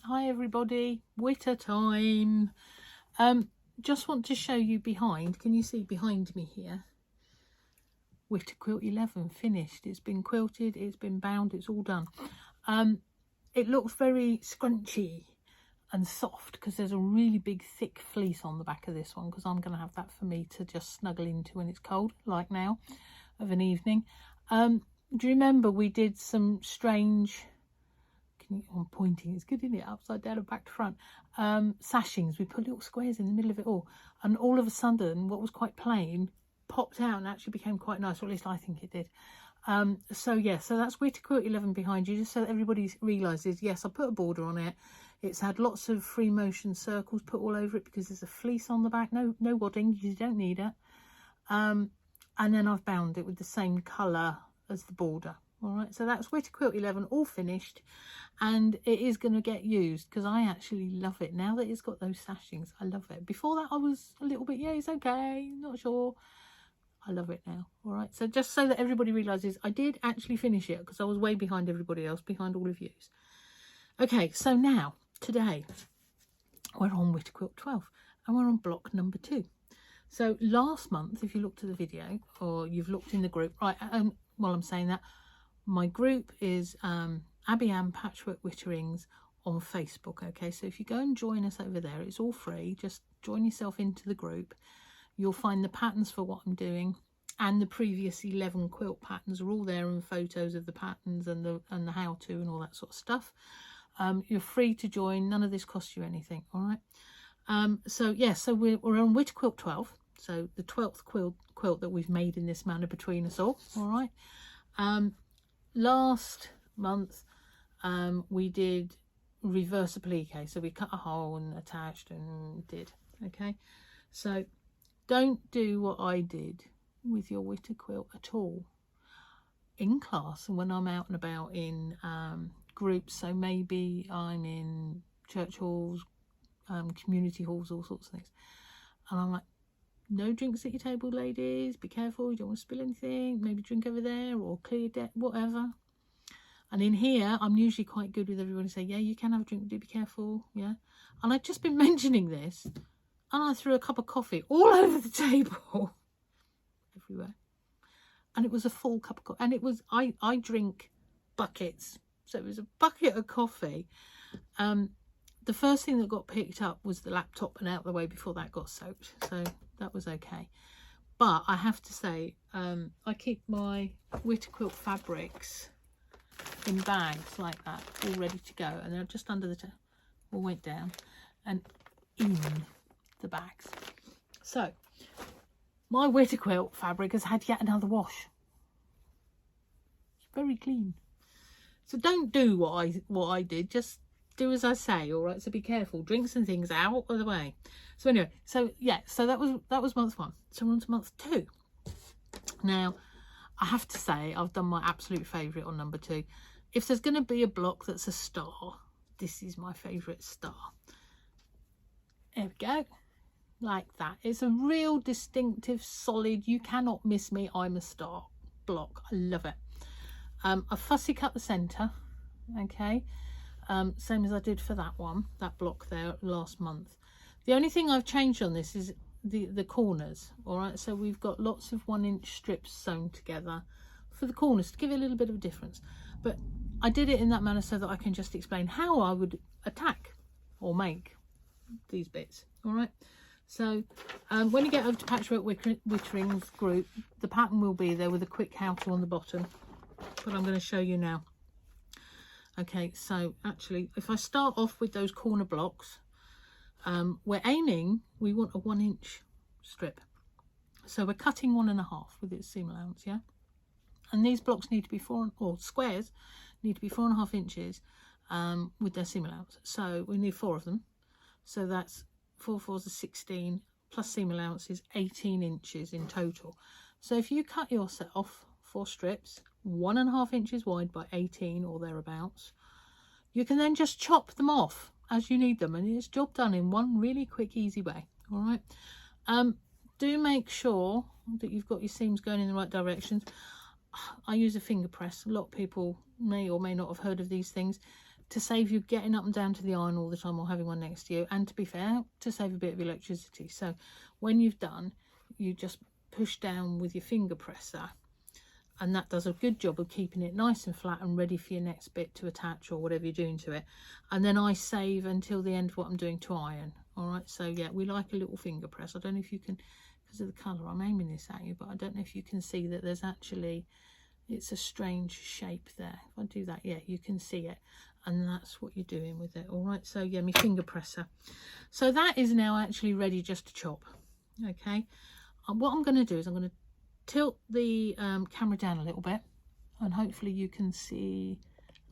Hi everybody, Witter time. Just want to show you behind. Can you see behind me here? Witter Quilt 11 finished. It's been quilted, it's been bound, it's all done. It looks very scrunchy and soft because there's a really big thick fleece on the back of this one, because I'm going to have that for me to just snuggle into when it's cold, like now, of an evening. Do you remember we did some strange, I'm pointing, it's good, isn't it, upside down and back to front, sashings. We put little squares in the middle of it all, and all of a sudden what was quite plain popped out and actually became quite nice, or at least I think it did. So yeah, so that's Witter Quilt 11 behind you, just so that everybody realises, yes, I put a border on it. It's had lots of free motion circles put all over it because there's a fleece on the back. No wadding, you don't need it. And then I've bound it with the same colour as the border. All right, so that's Witter Quilt 11 all finished, and it is going to get used because I actually love it now that it's got those sashings. I love it. Before that I was a little bit, yeah, it's okay, not sure. I love it now. All right, so just so that everybody realizes, I did actually finish it because I was way behind everybody else, behind all of you. Okay, so now today we're on Witter Quilt 12 and we're on block number 2. So last month, if you looked at the video or you've looked in the group, right, while I'm saying that, my group is Abbieanne Patchwork Witterings on Facebook. Okay, so if you go and join us over there, it's all free. Just join yourself into the group. You'll find the patterns for what I'm doing, and the previous 11 quilt patterns are all there, and photos of the patterns and the how-to and all that sort of stuff. You're free to join. None of this costs you anything. All right. So yeah, so we're on Witter Quilt 12. So the 12th quilt that we've made in this manner between us all. All right. Last month we did reverse appliqué, so we cut a hole and attached and did. Okay, so don't do what I did with your Witter quilt at all in class and when I'm out and about in groups. So maybe I'm in church halls, community halls, all sorts of things, and I'm like, no drinks at your table, ladies, be careful, you don't want to spill anything, maybe drink over there or clear deck, whatever. And in here I'm usually quite good with everybody to say, yeah, you can have a drink, do be careful. Yeah, and I've just been mentioning this and I threw a cup of coffee all over the table everywhere, and it was a full cup of coffee, and it was, I drink buckets, so it was a bucket of coffee. The first thing that got picked up was the laptop and out of the way before that got soaked, so that was okay. But I have to say, I keep my Witter Quilt fabrics in bags like that, all ready to go, and they're just under the all went down and in the bags. So my Witter Quilt fabric has had yet another wash. It's very clean. So don't do what I did, just do as I say. All right, so be careful, drinks and things out of the way. So anyway, so yeah, so that was month 1. So we're on to month 2 now. I have to say, I've done my absolute favourite on number 2. If there's going to be a block that's a star, this is my favourite star. There we go, like that. It's a real distinctive, solid, you cannot miss me, I'm a star block. I love it. I fussy cut the centre, okay, same as I did for that one, that block there last month. The only thing I've changed on this is the corners. All right, so we've got lots of 1-inch strips sewn together for the corners to give it a little bit of a difference, but I did it in that manner so that I can just explain how I would attack or make these bits. All right, so when you get over to Patchwork Witterings group, the pattern will be there with a quick how-to on the bottom, but I'm going to show you now. Okay, so actually if I start off with those corner blocks, we're aiming, we want a 1-inch strip, so we're cutting 1.5 with its seam allowance. Yeah, and these blocks need to be squares need to be 4.5 inches with their seam allowance, so we need 4 of them, so that's 4 4s are 16 plus seam allowance is 18 inches in total. So if you cut yourself 4 strips 1.5 inches wide by 18 or thereabouts, you can then just chop them off as you need them, and it's job done in one really quick, easy way. All right, do make sure that you've got your seams going in the right directions. I use a finger press. A lot of people may or may not have heard of these things. to save you getting up and down to the iron all the time or having one next to you, and to be fair, to save a bit of electricity. So when you've done, you just push down with your finger presser, and that does a good job of keeping it nice and flat and ready for your next bit to attach or whatever you're doing to it. And then I save until the end of what I'm doing to iron. All right, so yeah, we like a little finger press. I don't know if you can, because of the colour, I'm aiming this at you, but I don't know if you can see that there's actually, it's a strange shape there. If I do that, yeah, you can see it, and that's what you're doing with it. All right, so yeah, my finger presser. So that is now actually ready just to chop. Okay, what I'm going to do is I'm going to tilt the camera down a little bit, and hopefully you can see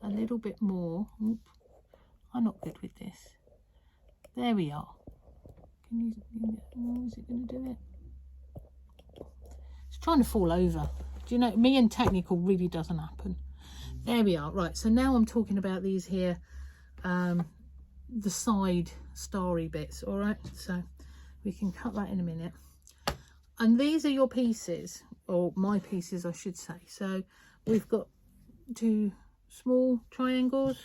a little bit more. Oop, I'm not good with this. There we are. Can you, oh, is it going to do it? It's trying to fall over. Do you know, me and technical really doesn't happen. There we are. Right, so now I'm talking about these here, the side starry bits. All right, so we can cut that in a minute. And these are your pieces, or my pieces I should say. So we've got 2 small triangles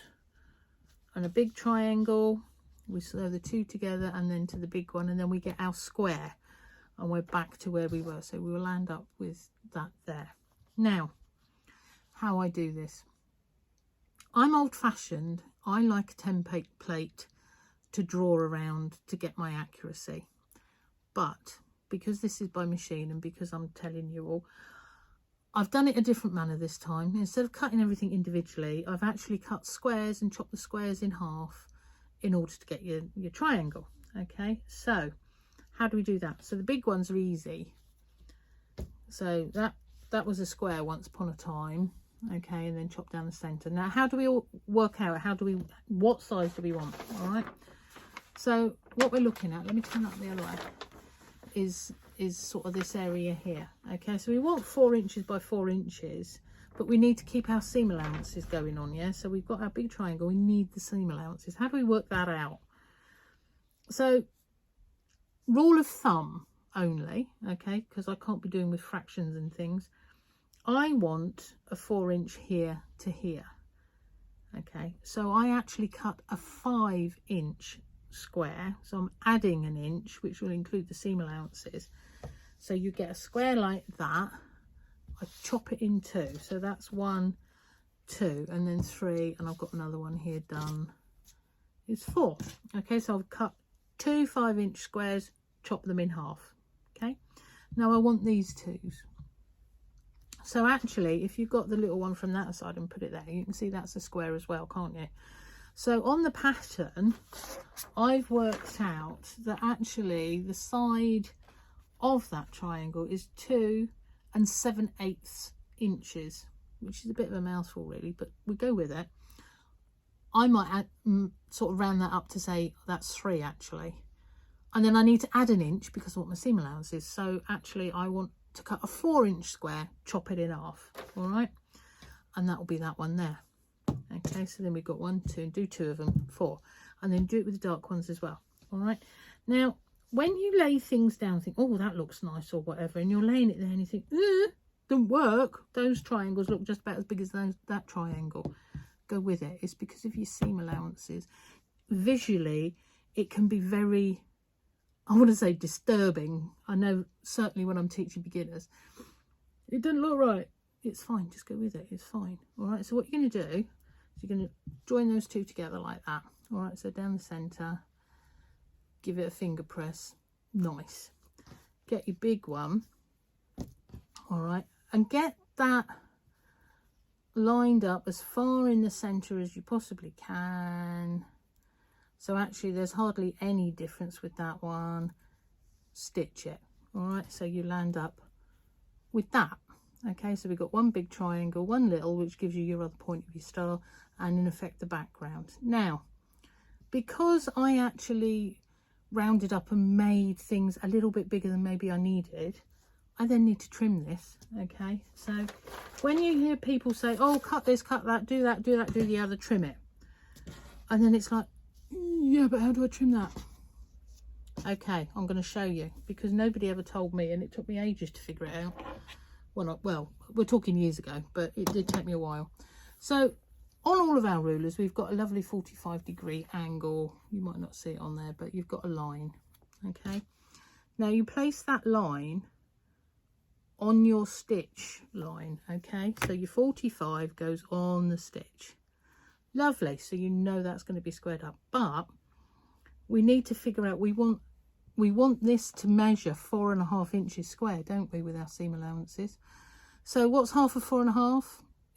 and a big triangle. We sew the 2 together and then to the big one, and then we get our square, and we're back to where we were. So we will land up with that there. Now, how I do this. I'm old-fashioned. I like a template plate to draw around to get my accuracy. But because this is by machine, and because I'm telling you all, I've done it a different manner this time. Instead of cutting everything individually, I've actually cut squares and chopped the squares in half in order to get your triangle. Okay, so how do we do that? So the big ones are easy. So that was a square once upon a time. Okay, and then chop down the center. Now, how do we all work out, what size do we want? All right, so what we're looking at, let me turn that the other way, is sort of this area here. Okay, so we want 4 inches by 4 inches, but we need to keep our seam allowances going on. Yeah, so we've got our big triangle, we need the seam allowances. How do we work that out? So rule of thumb only, okay, because I can't be doing with fractions and things, I want a 4 inch here to here. Okay, so I actually cut a 5 inch square, so I'm adding an inch, which will include the seam allowances. So you get a square like that. I chop it in 2, so that's 1, 2, and then 3, and I've got another one here done. It's 4. Okay, so I've cut 2 5 inch squares, chop them in half. Okay, now I want these 2s. So actually, if you've got the little one from that side and put it there, you can see that's a square as well, can't you? So on the pattern, I've worked out that actually the side of that triangle is 2 7/8 inches, which is a bit of a mouthful really, but we go with it. I might add, sort of round that up to say that's 3 actually. And then I need to add an inch because of what my seam allowance is. So actually I want to cut a 4 inch square, chop it in half. All right, and that will be that one there. Okay, so then we've got 1 2, and do 2 of them, 4, and then do it with the dark ones as well. All right, now when you lay things down, think, oh, that looks nice or whatever, and you're laying it there and you think, don't work, those triangles look just about as big as that triangle, go with it. It's because of your seam allowances. Visually it can be very, I want to say, disturbing. I know certainly when I'm teaching beginners, it doesn't look right. It's fine, just go with it, it's fine. All right, so what you're going to do is you're going to join those 2 together like that. All right, so down the center, give it a finger press, nice. Get your big one, all right, and get that lined up as far in the center as you possibly can. So actually there's hardly any difference with that one. Stitch it. All right, so you land up with that. Okay, so we've got 1 big triangle, 1 little, which gives you your other point of your star, and in effect the background. Now, because I actually rounded up and made things a little bit bigger than maybe I needed, I then need to trim this. Okay, so when you hear people say, oh, cut this, cut that, do that, do that, do the other, trim it, and then it's like, yeah, but how do I trim that? Okay, I'm going to show you, because nobody ever told me, and it took me ages to figure it out. Well, we're talking years ago, but it did take me a while. So on all of our rulers, we've got a lovely 45-degree angle. You might not see it on there, but you've got a line. Okay, now you place that line on your stitch line. Okay, so your 45 goes on the stitch. Lovely. So you know that's going to be squared up, but we need to figure out, we want this to measure 4.5 inches square, don't we, with our seam allowances? So what's half of 4.5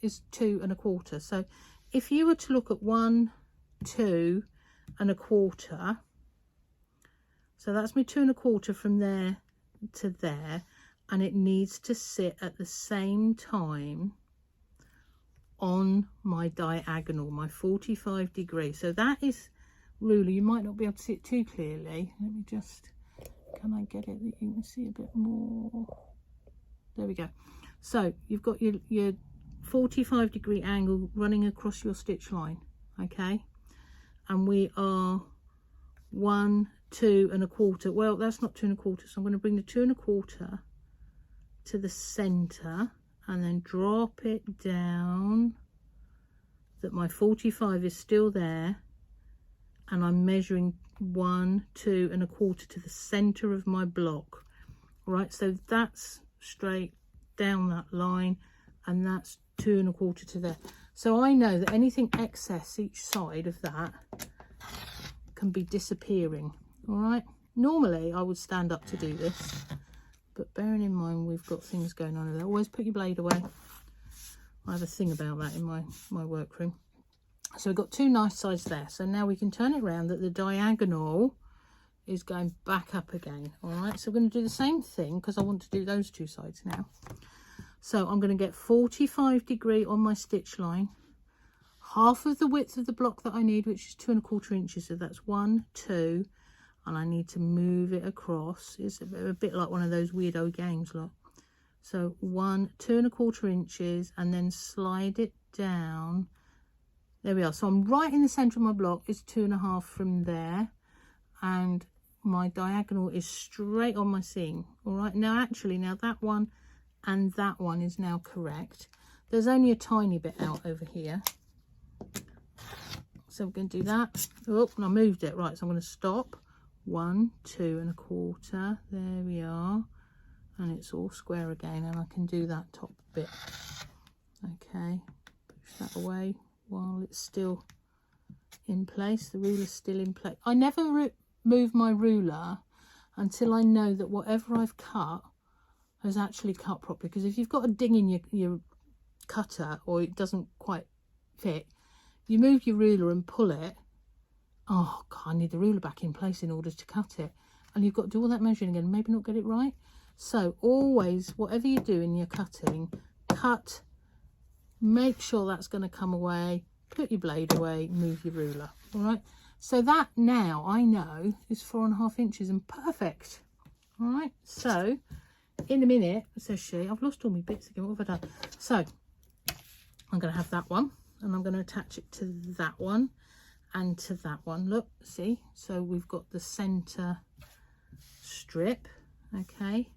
is 2 1/4. So if you were to look at 1, 2 1/4, so that's my 2 1/4 from there to there, and it needs to sit at the same time on my diagonal, my 45-degree. So that is ruler. You might not be able to see it too clearly. Let me just, can I get it that you can see a bit more? There we go. So you've got your 45-degree angle running across your stitch line. Okay, and we are 1, 2 1/4. Well, that's not 2 1/4, so I'm going to bring the 2 1/4 to the center and then drop it down that my 45 is still there, and I'm measuring 1, 2 1/4 to the center of my block. Right, so that's straight down that line, and that's 2 1/4 to there. So I know that anything excess each side of that can be disappearing. All right, normally I would stand up to do this, but bearing in mind we've got things going on there, always put your blade away. I have a thing about that in my workroom. So we've got 2 nice sides there. So now we can turn it around that the diagonal is going back up again. All right, so we're going to do the same thing because I want to do those 2 sides now. So I'm going to get 45-degree on my stitch line, half of the width of the block that I need, which is 2 1/4 inches. So that's 1, 2, and I need to move it across. It's a bit like one of those weirdo games, look. So 1, 2 1/4 inches, and then slide it down. There we are. So I'm right in the center of my block. It's 2 1/2 from there, and my diagonal is straight on my seam. All right, now actually, now that one and that one is now correct. There's only a tiny bit out over here, so we're going to do that. Oh, and I moved it. Right, so I'm going to stop. 1, 2 1/4. There we are, and it's all square again, and I can do that top bit. Okay, push that away while it's still in place. The ruler's still in place. I never move my ruler until I know that whatever I've cut has actually cut properly, because if you've got a ding in your cutter, or it doesn't quite fit, you move your ruler and pull it. Oh God, I need the ruler back in place in order to cut it, and you've got to do all that measuring again and maybe not get it right. So always, whatever you do in your cutting, cut, make sure that's going to come away, put your blade away, move your ruler. All right, so that now I know is 4.5 inches and perfect. All right, so in a minute, says she, I've lost all my bits again. What have I done? So I'm going to have that one, and I'm going to attach it to that one and to that one. Look, see, so we've got the center strip. Okay,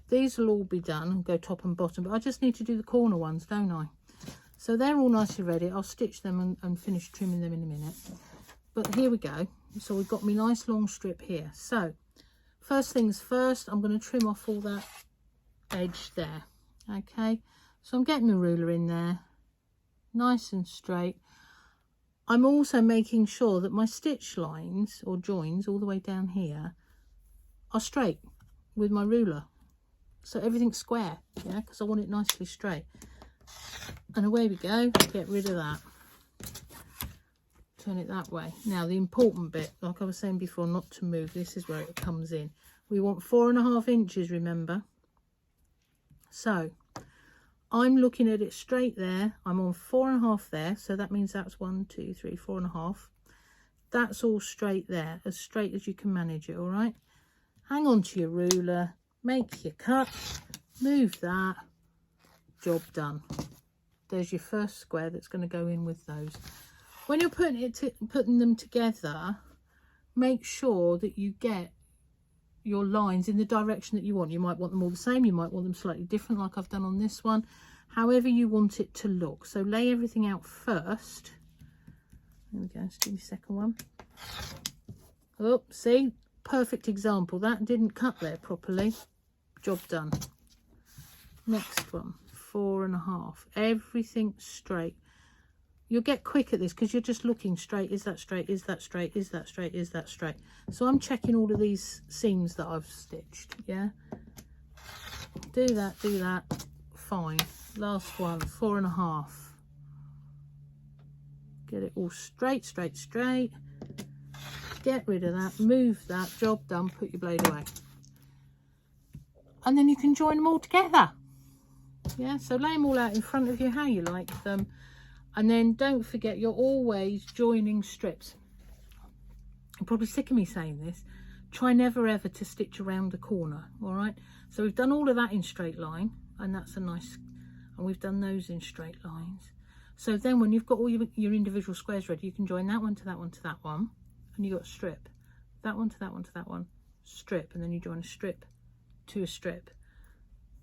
these will all be done and go top and bottom, but I just need to do the corner ones, don't I? So they're all nicely ready. I'll stitch them and finish trimming them in a minute. But here we go. So we've got my nice long strip here. So first things first, I'm going to trim off all that edge there. Okay, so I'm getting the ruler in there nice and straight. I'm also making sure that my stitch lines or joins all the way down here are straight with my ruler, so everything's square, yeah, because I want it nicely straight. And away we go. Get rid of that, turn it that way. Now the important bit, like I was saying before, not to move, this is where it comes in. We want 4.5 inches, remember. So I'm looking at it straight there. I'm on 4.5 there, so that means that's 1, 2, 3, 4.5. That's all straight there, as straight as you can manage it. All right, hang on to your ruler, make your cut, move that, job done. There's your first square that's going to go in with those. When you're putting them together, make sure that you get your lines in the direction that you want. You might want them all the same, you might want them slightly different, like I've done on this one. however you want it to look. So lay everything out first. There we go, let's do the second one. Oh, see, perfect example. That didn't cut there properly. Job done. Next one, 4.5. Everything straight. You'll get quick at this because you're just looking straight. Is that straight? Is that straight? Is that straight? Is that straight? So I'm checking all of these seams that I've stitched. Yeah. Do that. Do that. Fine. Last one, 4.5. Get it all straight, straight, straight. Get rid of that. Move that. Job done. Put your blade away. And then you can join them all together. Yeah. So lay them all out in front of you how you like them. And then don't forget, you're always joining strips. You're probably sick of me saying this. Try never ever to stitch around the corner, all right? So we've done all of that in straight line, and that's a nice, and we've done those in straight lines. So then when you've got all your individual squares ready, you can join that one to that one to that one, and you got a strip. That one to that one to that one, strip, and then you join a strip to a strip.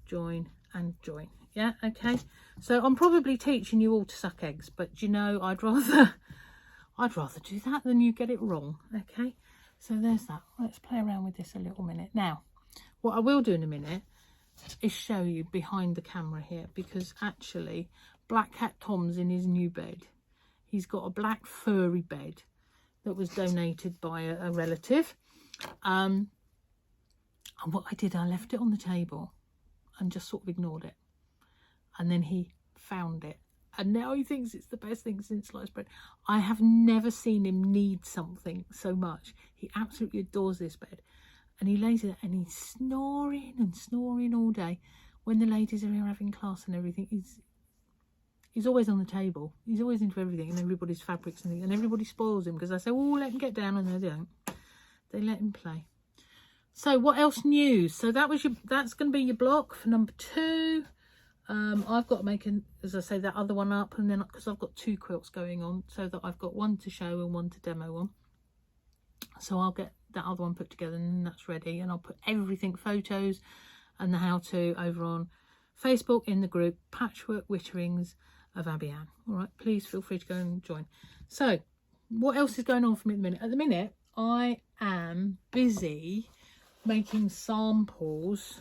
Join and join. Yeah, okay. So I'm probably teaching you all to suck eggs, but you know, I'd rather do that than you get it wrong. Okay, so there's that. Let's play around with this a little minute. Now, what I will do in a minute is show you behind the camera here, because actually Black Cat Tom's in his new bed. He's got a black furry bed that was donated by a relative. And what I did, I left it on the table and just sort of ignored it. And then he found it. And now he thinks it's the best thing since sliced bread. I have never seen him need something so much. He absolutely adores this bed. And he lays it and he's snoring and snoring all day. When the ladies are here having class and everything, he's always on the table. He's always into everything and everybody's fabrics and everybody spoils him because I say, oh, let him get down, and they don't. They let him play. So what else news? So that's going to be your block for number 2. I've got to make, as I say, that other one up, and then because I've got 2 quilts going on, so that I've got one to show and one to demo on. So I'll get that other one put together and that's ready, and I'll put everything, photos and the how-to, over on Facebook in the group Patchwork Witterings of Abbieanne. All right, please feel free to go and join. So what else is going on for me at the minute? At the minute, I am busy making samples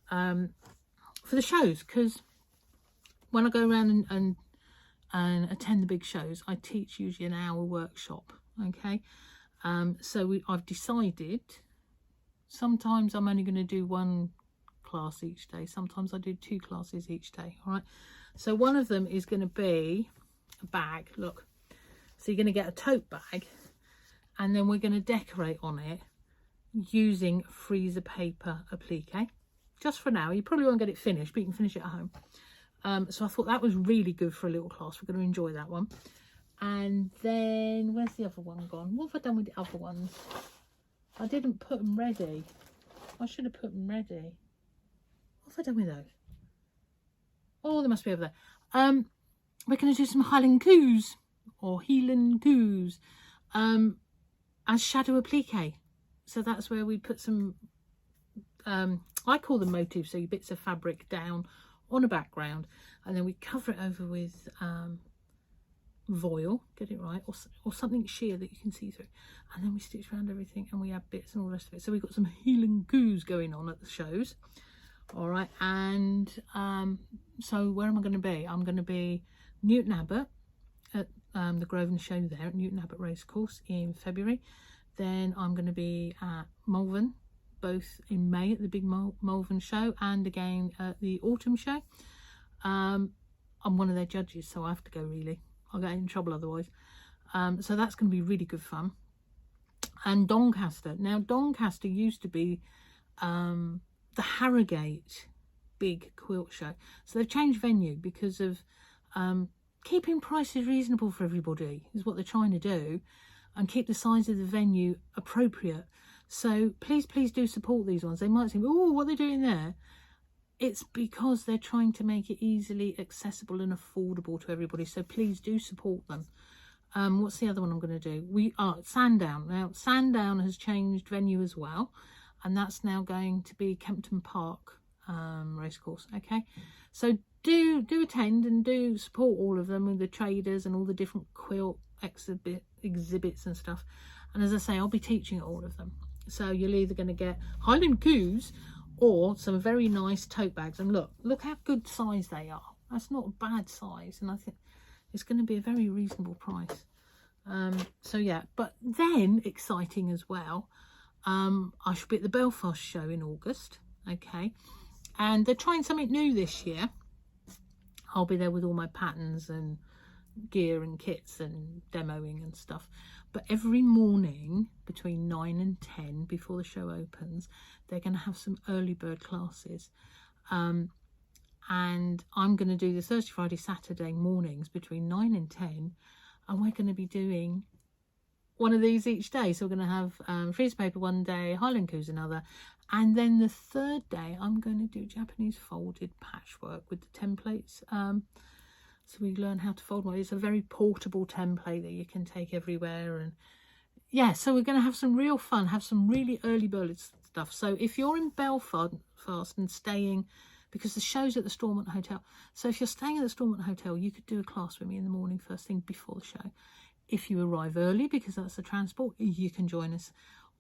for the shows, because when I go around and attend the big shows, I teach usually an hour workshop. Okay, so I've decided sometimes I'm only going to do 1 class each day, sometimes I do 2 classes each day. All right, so one of them is going to be a bag. Look, so you're going to get a tote bag, and then we're going to decorate on it using freezer paper applique. Just for now, you probably won't get it finished, but you can finish it at home. So I thought that was really good for a little class. We're going to enjoy that one. And then where's the other one gone? What have I done with the other ones? I didn't put them ready. I should have put them ready. What have I done with those? Oh, they must be over there. We're going to do some highland coos or highland coos as shadow applique. So that's where we put some I call them motifs, so bits of fabric down on a background, and then we cover it over with voile, get it right, or something sheer that you can see through, and then we stitch around everything and we add bits and all the rest of it. So we've got some healing goos going on at the shows. All right, and so where am I going to be? I'm going to be Newton Abbot at the Grosvenor show there at Newton Abbot Racecourse in February. Then I'm going to be at Malvern, both in May at the big Malvern show and again at the autumn show. I'm one of their judges, so I have to go really. I'll get in trouble otherwise. So that's going to be really good fun. And Doncaster. Now Doncaster used to be the Harrogate big quilt show. So they've changed venue because of keeping prices reasonable for everybody is what they're trying to do, and keep the size of the venue appropriate. So please do support these ones. They might think, oh, what are they doing there? It's because they're trying to make it easily accessible and affordable to everybody. So please do support them. What's the other one I'm going to do? We are Sandown. Now Sandown has changed venue as well, and that's now going to be Kempton Park Racecourse. Okay, so do attend and do support all of them with the traders and all the different quilt exhibits and stuff. And as I say, I'll be teaching at all of them. So you're either going to get Highland coos or some very nice tote bags. And look how good size they are. That's not a bad size, and I think it's going to be a very reasonable price. So yeah, but then exciting as well, I shall be at the Belfast show in August. Okay, and they're trying something new this year. I'll be there with all my patterns and gear and kits and demoing and stuff. But every morning between 9 and 10 before the show opens, they're going to have some early bird classes. And I'm going to do the Thursday, Friday, Saturday mornings between 9 and 10. And we're going to be doing one of these each day. So we're going to have freezer paper one day, Highland coos another. And then the third day, I'm going to do Japanese folded patchwork with the templates. So we learn how to fold one. It's a very portable template that you can take everywhere. And yeah, so we're going to have some real fun, have some really early bird stuff. So if you're in Belfast and staying, because the show's at the Stormont Hotel. So if you're staying at the Stormont Hotel, you could do a class with me in the morning, first thing before the show. If you arrive early, because that's the transport, you can join us.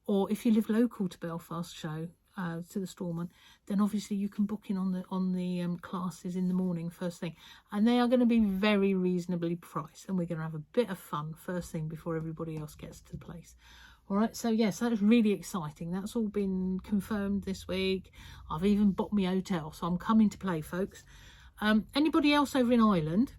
Or if you live local to Belfast show, to the Stormont, then obviously you can book in on the classes in the morning, first thing. And they are going to be very reasonably priced. And we're going to have a bit of fun first thing before everybody else gets to the place. All right, so yes, that is really exciting. That's all been confirmed this week. I've even booked my hotel, so I'm coming to play, folks. Anybody else over in Ireland,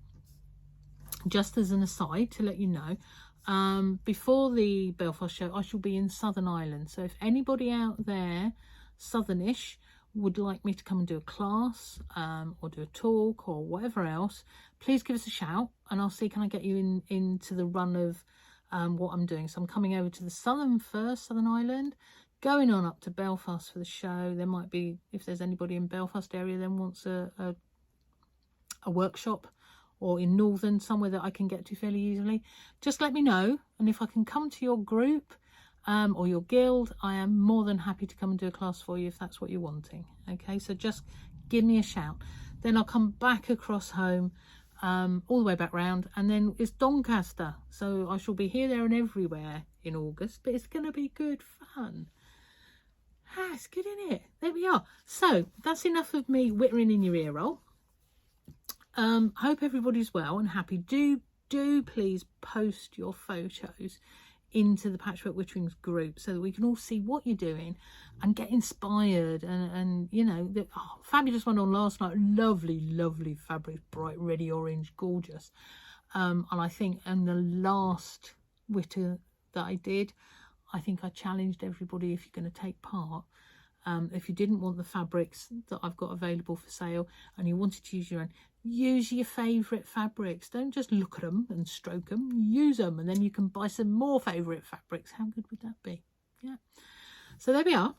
just as an aside to let you know, before the Belfast show, I shall be in Southern Ireland. So if anybody out there, southernish, would like me to come and do a class or do a talk or whatever else, please give us a shout and I'll see, can I get you into the run of what I'm doing. So I'm coming over to the Southern Ireland, going on up to Belfast for the show. There might be, if there's anybody in Belfast area then wants a workshop, or in Northern, somewhere that I can get to fairly easily, just let me know. And if I can come to your group or your guild, I am more than happy to come and do a class for you if that's what you're wanting. Okay, so just give me a shout. Then I'll come back across home, all the way back round, and then it's Doncaster. So I shall be here, there and everywhere in August, but it's going to be good fun. Ah, it's good, isn't it? There we are. So that's enough of me whittering in your ear roll. Hope everybody's well and happy. Do please post your photos into the Patchwork Witterings group so that we can all see what you're doing and get inspired. And you know, the fabulous one on last night, lovely fabric, bright reddy orange, gorgeous. And I think in the last witter that I did, I think I challenged everybody, if you're going to take part, if you didn't want the fabrics that I've got available for sale and you wanted to use your own, use your favourite fabrics. Don't just look at them and stroke them, use them, and then you can buy some more favourite fabrics. How good would that be? Yeah. So there we are.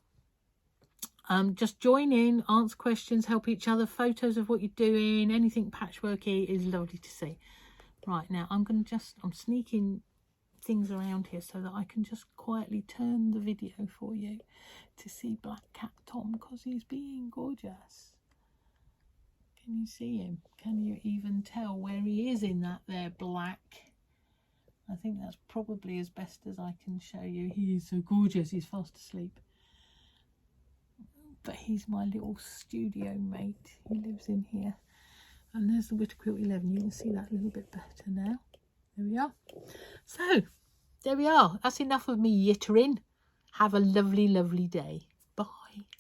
Just join in, answer questions, help each other, photos of what you're doing, anything patchworky is lovely to see. Right, now I'm sneaking things around here so that I can just quietly turn the video for you to see Black Cat Tom, because he's being gorgeous. Can you see him? Can you even tell where he is in that there black? I think that's probably as best as I can show you. He is so gorgeous. He's fast asleep. But he's my little studio mate. He lives in here. And there's the Witter Quilt 11. You can see that a little bit better now. There we are. So, there we are. That's enough of me yittering. Have a lovely day. Bye.